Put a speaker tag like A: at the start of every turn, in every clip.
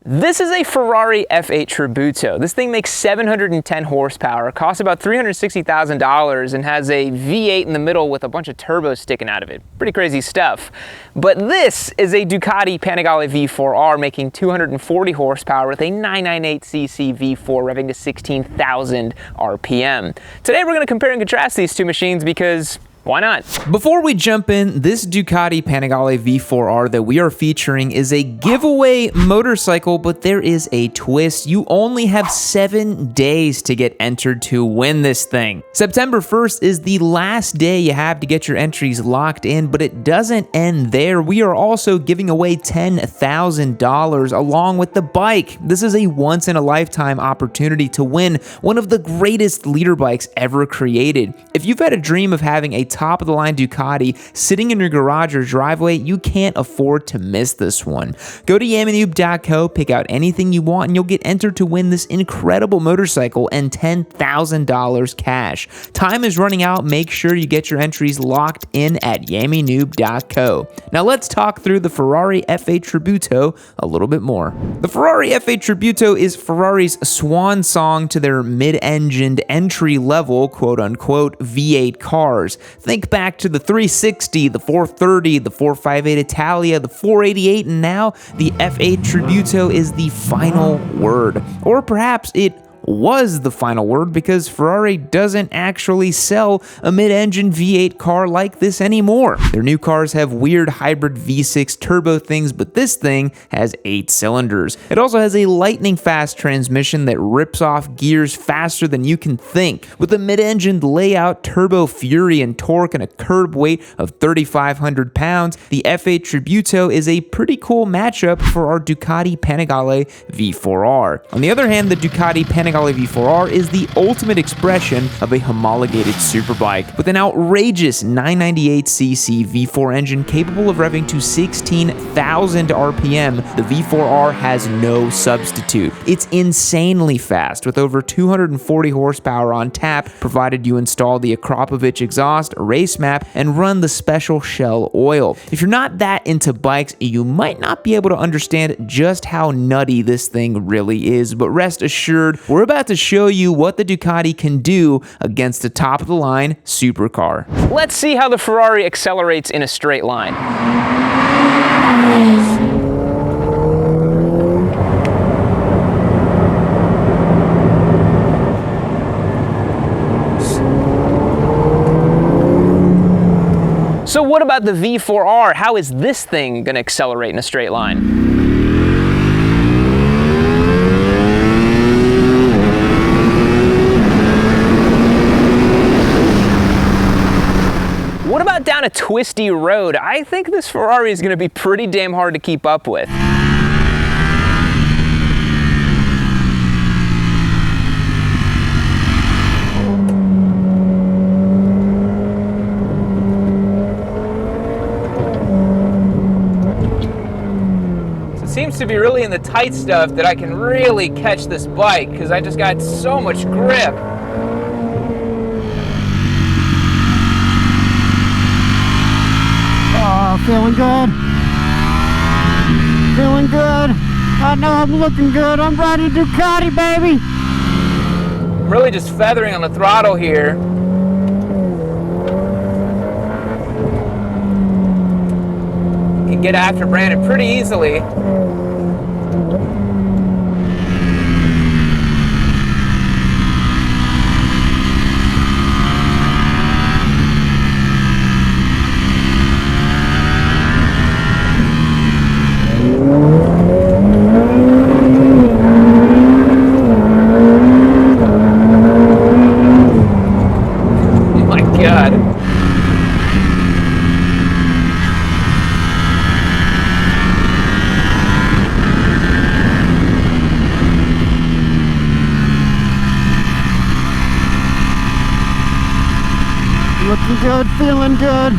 A: This is a Ferrari F8 Tributo. This thing makes 710 horsepower, costs about $360,000, and has a V8 in the middle with a bunch of turbos sticking out of it. Pretty crazy stuff. But this is a Ducati Panigale V4R making 240 horsepower with a 998cc V4 revving to 16,000 RPM. Today we're going to compare and contrast these two machines because why not? Before we jump in, this Ducati Panigale V4R that we are featuring is a giveaway motorcycle, but there is a twist. You only have 7 days to get entered to win this thing. September 1st is the last day you have to get your entries locked in, but it doesn't end there. We are also giving away $10,000 along with the bike. This is a once-in-a-lifetime opportunity to win one of the greatest leader bikes ever created. If you've had a dream of having a top-of-the-line Ducati sitting in your garage or driveway, you can't afford to miss this one. Go to yamanoob.co, pick out anything you want, and you'll get entered to win this incredible motorcycle and $10,000 cash. Time is running out. Make sure you get your entries locked in at yamanoob.co. Now let's talk through the Ferrari F8 Tributo a little bit more. The Ferrari F8 Tributo is Ferrari's swan song to their mid-engined entry-level, quote-unquote, V8 cars. Think back to the 360, the 430, the 458 Italia, the 488, and now the F8 Tributo is the final word. Or perhaps it was the final word because Ferrari doesn't actually sell a mid-engine V8 car like this anymore. Their new cars have weird hybrid V6 turbo things, but this thing has 8 cylinders. It also has a lightning fast transmission that rips off gears faster than you can think. With a mid-engine layout, turbo fury, and torque, and a curb weight of 3,500 pounds, the F8 Tributo is a pretty cool matchup for our Ducati Panigale V4R. On the other hand, the Ducati Panigale V4R is the ultimate expression of a homologated superbike. With an outrageous 998cc V4 engine capable of revving to 16,000 RPM, the V4R has no substitute. It's insanely fast, with over 240 horsepower on tap, provided you install the Akrapovic exhaust, race map, and run the special shell oil. If you're not that into bikes, you might not be able to understand just how nutty this thing really is, but rest assured, we're about to show you what the Ducati can do against the top-of-the-line supercar. Let's see how the Ferrari accelerates in a straight line. So what about the V4R? How is this thing going to accelerate in a straight line? What about down a twisty road? I think this Ferrari is going to be pretty damn hard to keep up with. So it seems to be really in the tight stuff that I can really catch this bike because I just got so much grip.
B: Feeling good. Feeling good. I know I'm looking good. I'm riding Ducati, baby.
A: I'm really just feathering on the throttle here. Can get after Brandon pretty easily.
B: Looking good, feeling good.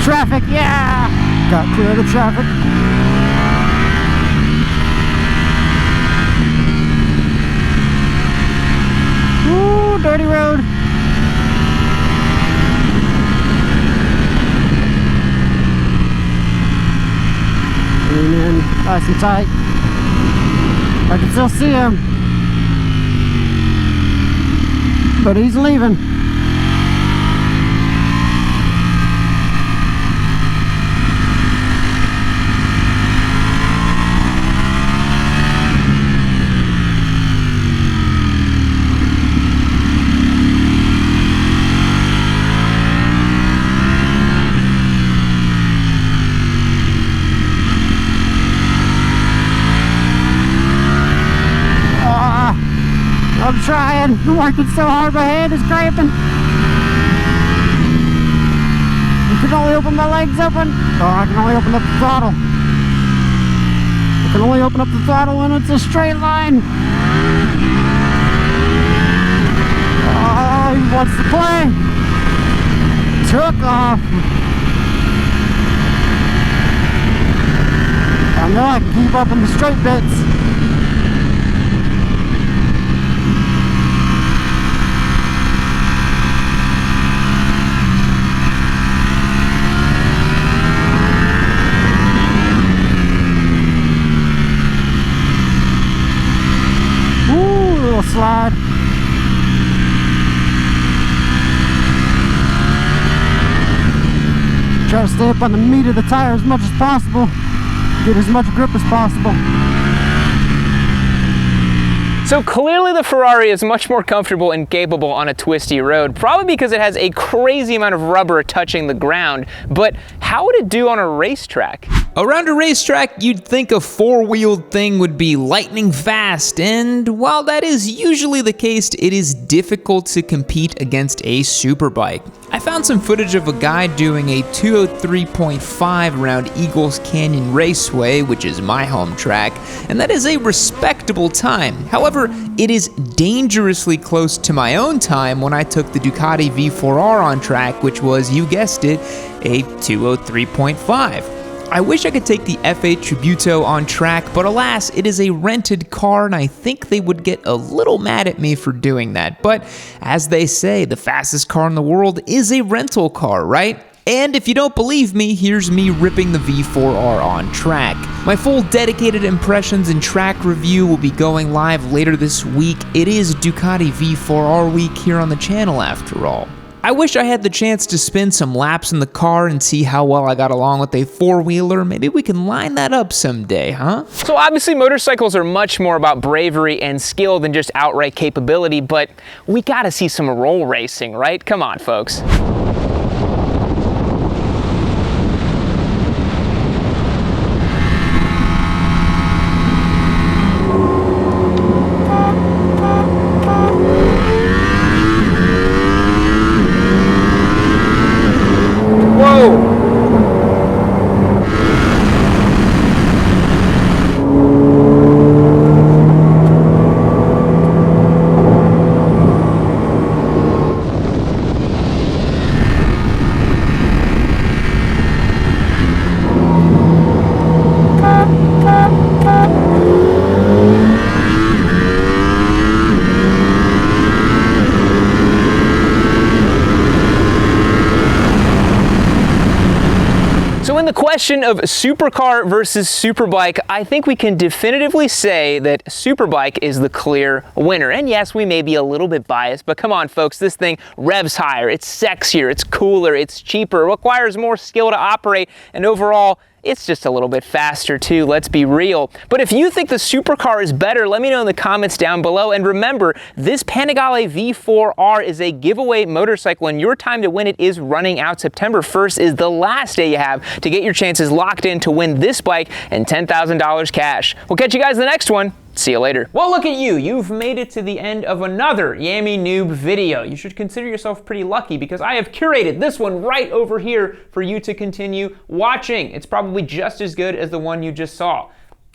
B: Traffic, yeah! Got clear of the traffic. Ooh, dirty road. And then nice and tight. I can still see him, but he's leaving. I'm trying. I'm working so hard, my hand is cramping. I can only open my legs open. Oh, I can only open up the throttle. I can only open up the throttle when it's a straight line. Oh, he wants to play. Took off. I know I can keep up in the straight bits. Slide. Try to stay up on the meat of the tire as much as possible. Get as much grip as possible.
A: So clearly the Ferrari is much more comfortable and capable on a twisty road, probably because it has a crazy amount of rubber touching the ground. But how would it do on a racetrack?
C: Around a racetrack, you'd think a four-wheeled thing would be lightning fast, and while that is usually the case, it is difficult to compete against a superbike. I found some footage of a guy doing a 203.5 around Eagles Canyon Raceway, which is my home track, and that is a respectable time. However, it is dangerously close to my own time when I took the Ducati V4R on track, which was, you guessed it, a 203.5. I wish I could take the F8 Tributo on track, but alas, it is a rented car, and I think they would get a little mad at me for doing that. But as they say, the fastest car in the world is a rental car, right? And if you don't believe me, here's me ripping the V4R on track. My full dedicated impressions and track review will be going live later this week. It is Ducati V4R week here on the channel after all. I wish I had the chance to spin some laps in the car and see how well I got along with a four-wheeler. Maybe we can line that up someday, huh?
A: So obviously motorcycles are much more about bravery and skill than just outright capability, but we gotta see some roll racing, right? Come on, folks. So in the question of supercar versus superbike, I think we can definitively say that superbike is the clear winner. And yes, we may be a little bit biased, but come on folks, this thing revs higher, it's sexier, it's cooler, it's cheaper, requires more skill to operate, and overall, it's just a little bit faster too, let's be real. But if you think the supercar is better, let me know in the comments down below. And remember, this Panigale V4R is a giveaway motorcycle, and your time to win it is running out. September 1st is the last day you have to get your chances locked in to win this bike and $10,000 cash. We'll catch you guys in the next one. See you later. Well, look at you. You've made it to the end of another Yammy Noob video. You should consider yourself pretty lucky because I have curated this one right over here for you to continue watching. It's probably just as good as the one you just saw.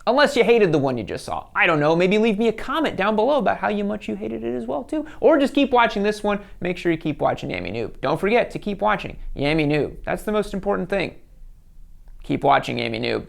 A: Unless you hated the one you just saw. I don't know, maybe leave me a comment down below about how much you hated it as well too. Or just keep watching this one. Make sure you keep watching Yami Noob. Don't forget to keep watching Yami Noob. That's the most important thing. Keep watching Yami Noob.